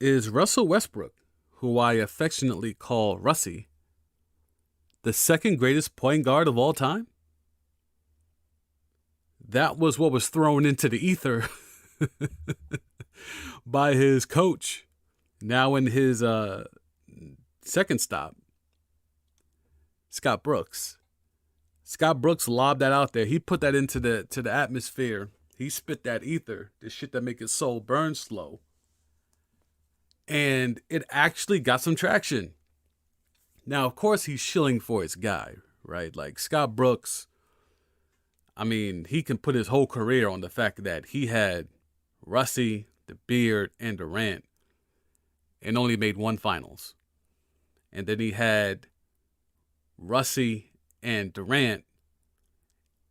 Is Russell Westbrook, who I affectionately call Russie, the second greatest point guard of all time? That was what was thrown into the ether by his coach. Now in his second stop, Scott Brooks. Scott Brooks lobbed that out there. He put that into the atmosphere. He spit that ether, the shit that make his soul burn slow. And it actually got some traction. Now, of course, he's shilling for his guy, right? Like Scott Brooks, I mean, he can put his whole career on the fact that he had Russie, the Beard, and Durant, and only made one finals. And then he had Russie and Durant,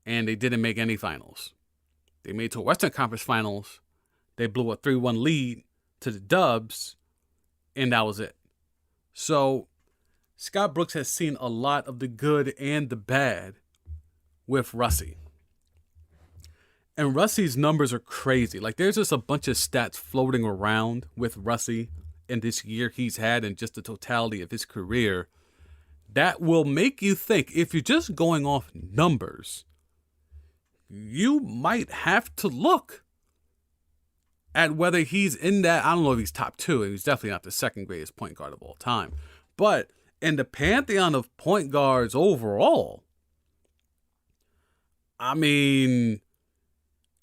and they didn't make any finals. They made it to a Western Conference Finals. They blew a 3-1 lead to the Dubs, and that was it. So Scott Brooks has seen a lot of the good and the bad with Russie. And Russie's numbers are crazy. Like, there's just a bunch of stats floating around with Russie in this year he's had and just the totality of his career that will make you think, if you're just going off numbers, you might have to look at whether he's in that. I don't know if he's top two. He's definitely not the second greatest point guard of all time. But in the pantheon of point guards overall, I mean,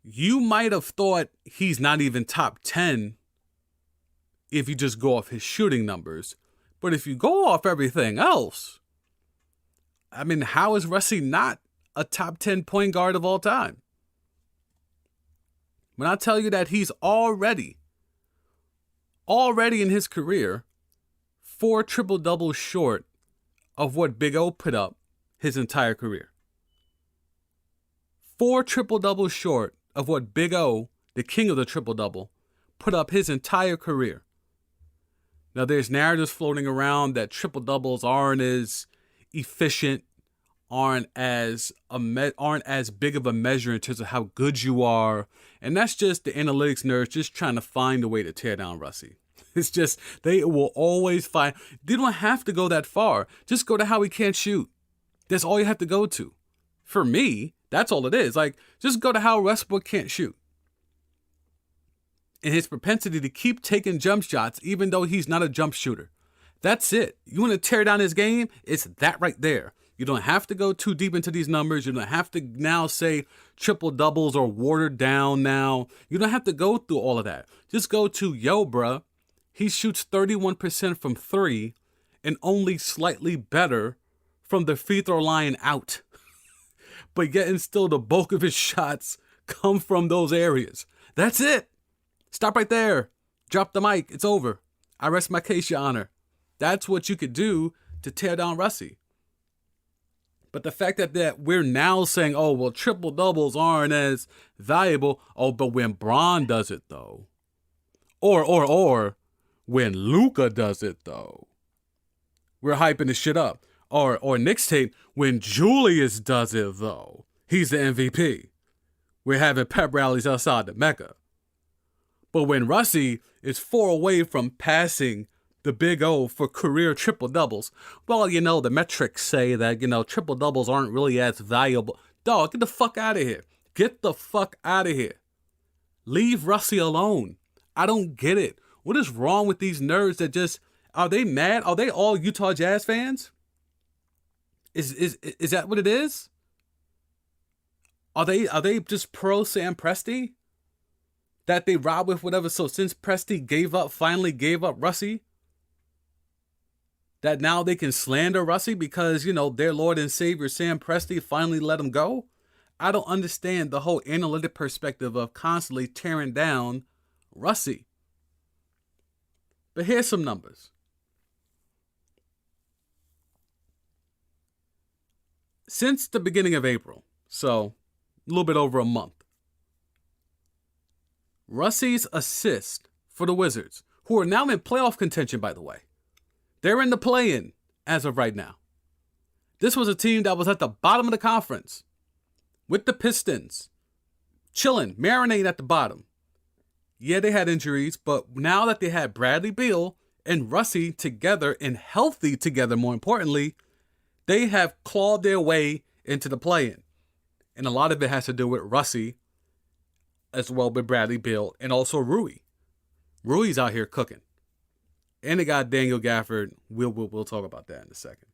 you might have thought he's not even top 10 if you just go off his shooting numbers. But if you go off everything else, I mean, how is Russie not a top 10 point guard of all time? When I tell you that he's already in his career 4 triple-doubles short of what Big O put up his entire career. 4 triple-doubles short of what Big O, the king of the triple-double, put up his entire career. Now, there's narratives floating around that triple-doubles aren't as efficient, aren't as big of a measure in terms of how good you are. And that's just the analytics nerds just trying to find a way to tear down Russie. It's just, they will always find, they don't have to go that far. Just go to how he can't shoot. That's all you have to go to. For me, that's all it is. Like, just go to how Westbrook can't shoot. And his propensity to keep taking jump shots, even though he's not a jump shooter. That's it. You want to tear down his game? It's that right there. You don't have to go too deep into these numbers. You don't have to now say triple doubles are watered down now. You don't have to go through all of that. Just go to, yo, bruh, he shoots 31% from 3 and only slightly better from the free throw line out. But yet and still the bulk of his shots come from those areas. That's it. Stop right there. Drop the mic. It's over. I rest my case, Your Honor. That's what you could do to tear down Russie. But the fact that we're now saying, oh, well, triple doubles aren't as valuable. Oh, but when Bron does it, though. Or when Luka does it, though. We're hyping this shit up. Or Nick's tape, when Julius does it, though. He's the MVP. We're having pep rallies outside the Mecca. But when Russie is 4 away from passing the Big O for career triple-doubles, well, you know, the metrics say that, you know, triple-doubles aren't really as valuable. Dog, get the fuck out of here. Get the fuck out of here. Leave Russie alone. I don't get it. What is wrong with these nerds that just, are they mad? Are they all Utah Jazz fans? Is that what it is? Are they just pro Sam Presti? That they rob with whatever. So since Presti finally gave up Russie, that now they can slander Russie because, you know, their Lord and Savior Sam Presti finally let him go? I don't understand the whole analytic perspective of constantly tearing down Russie. But here's some numbers. Since the beginning of April, so a little bit over a month, Russie's assist for the Wizards, who are now in playoff contention, by the way. They're in the play-in as of right now. This was a team that was at the bottom of the conference with the Pistons, chilling, marinating at the bottom. Yeah, they had injuries, but now that they had Bradley Beal and Russie together and healthy together, more importantly, they have clawed their way into the play-in. And a lot of it has to do with Russie as well with Bradley Beal and also Rui. Rui's out here cooking. And they got Daniel Gafford. We'll talk about that in a second.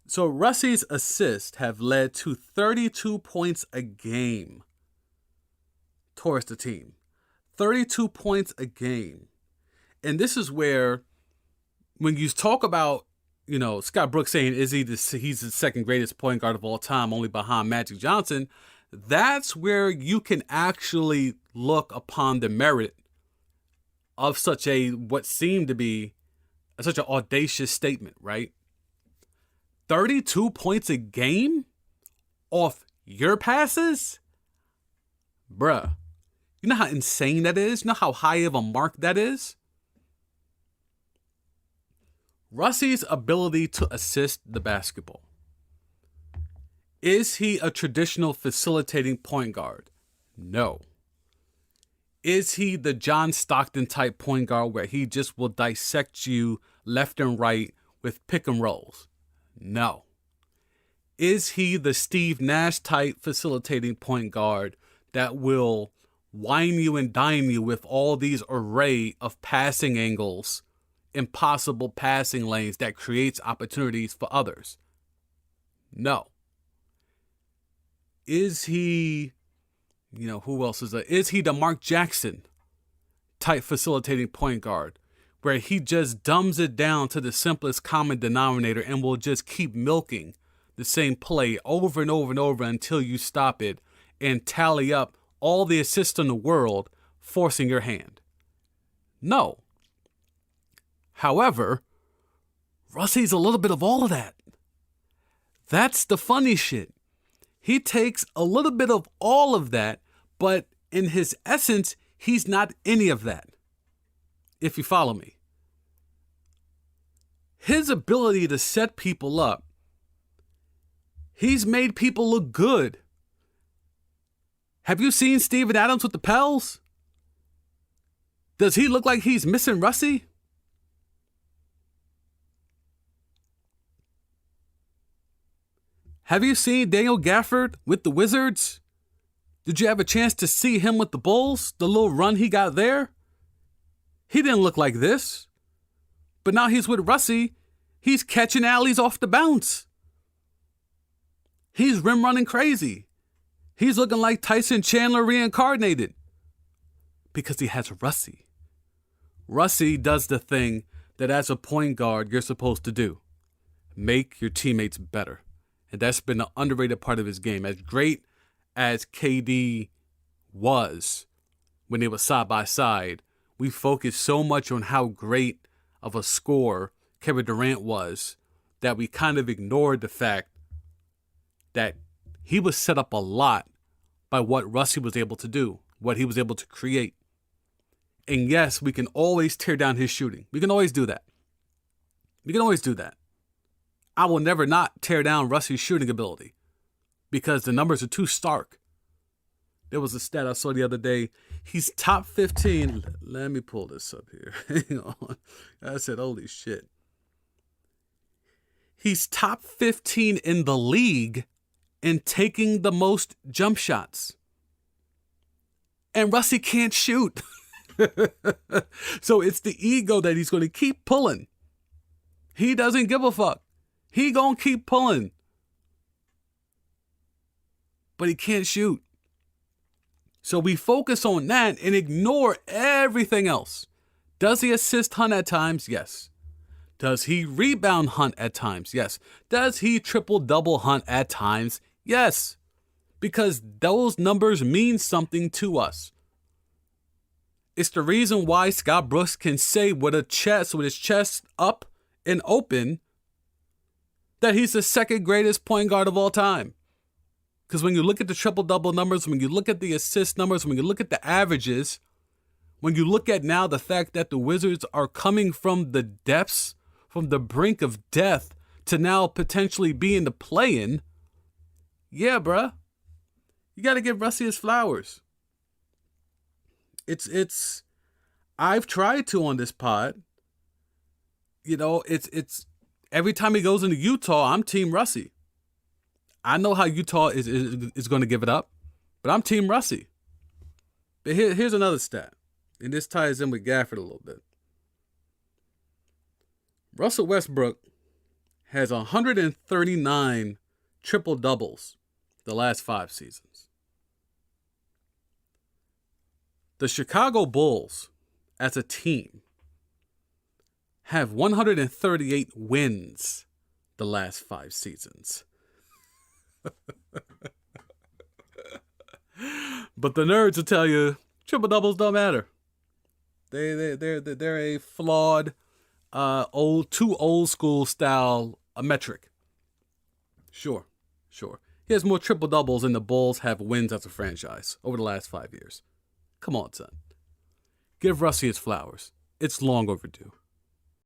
So Russie's assists have led to 32 points a game towards the team. 32 points a game. And this is where, when you talk about, Scott Brooks saying, he's the second greatest point guard of all time, only behind Magic Johnson, that's where you can actually look upon the merit of what seemed to be such an audacious statement, right? 32 points a game off your passes? Bruh. You know how insane that is? You know how high of a mark that is? Russie's ability to assist the basketball. Is he a traditional facilitating point guard? No. Is he the John Stockton type point guard where he just will dissect you left and right with pick and rolls? No. Is he the Steve Nash type facilitating point guard that will wine you and dine you with all these array of passing angles, impossible passing lanes that creates opportunities for others? No. Is he, who else is that? Is he the Mark Jackson type facilitating point guard where he just dumbs it down to the simplest common denominator and will just keep milking the same play over and over and over until you stop it and tally up all the assists in the world, forcing your hand? No. However, Russie's a little bit of all of that. That's the funny shit. He takes a little bit of all of that, but in his essence, he's not any of that. If you follow me. His ability to set people up, he's made people look good. Have you seen Steven Adams with the Pels? Does he look like he's missing Russie? Have you seen Daniel Gafford with the Wizards? Did you have a chance to see him with the Bulls? The little run he got there? He didn't look like this. But now he's with Russie. He's catching alleys off the bounce. He's rim running crazy. He's looking like Tyson Chandler reincarnated. Because he has Russie. Russie does the thing that as a point guard you're supposed to do. Make your teammates better. And that's been an underrated part of his game. As great as KD was when they were side by side, we focused so much on how great of a scorer Kevin Durant was that we kind of ignored the fact that he was set up a lot by what Russie was able to do, what he was able to create. And yes, we can always tear down his shooting. We can always do that. I will never not tear down Russie's shooting ability because the numbers are too stark. There was a stat I saw the other day. He's top 15. Let me pull this up here. Hang on. I said, holy shit. He's top 15 in the league in taking the most jump shots. And Russie can't shoot. So it's the ego that he's going to keep pulling. He doesn't give a fuck. He gonna keep pulling. But he can't shoot. So we focus on that and ignore everything else. Does he assist Hunt at times? Yes. Does he rebound Hunt at times? Yes. Does he triple-double Hunt at times? Yes. Because those numbers mean something to us. It's the reason why Scott Brooks can say with his chest up and open, that he's the second greatest point guard of all time. Because when you look at the triple-double numbers, when you look at the assist numbers, when you look at the averages, when you look at now the fact that the Wizards are coming from the depths, from the brink of death, to now potentially be in the play-in, yeah, bruh. You got to give Russie his flowers. It's I've tried to on this pod. It's every time he goes into Utah, I'm Team Russie. I know how Utah is going to give it up, but I'm Team Russie. But here's another stat, and this ties in with Gafford a little bit. Russell Westbrook has 139 triple doubles the last 5 seasons. The Chicago Bulls, as a team, have 138 wins the last 5 seasons. But the nerds will tell you triple doubles don't matter. They're a flawed, too old school style metric. Sure. He has more triple doubles than the Bulls have wins as a franchise over the last 5 years. Come on, son. Give Russie his flowers. It's long overdue.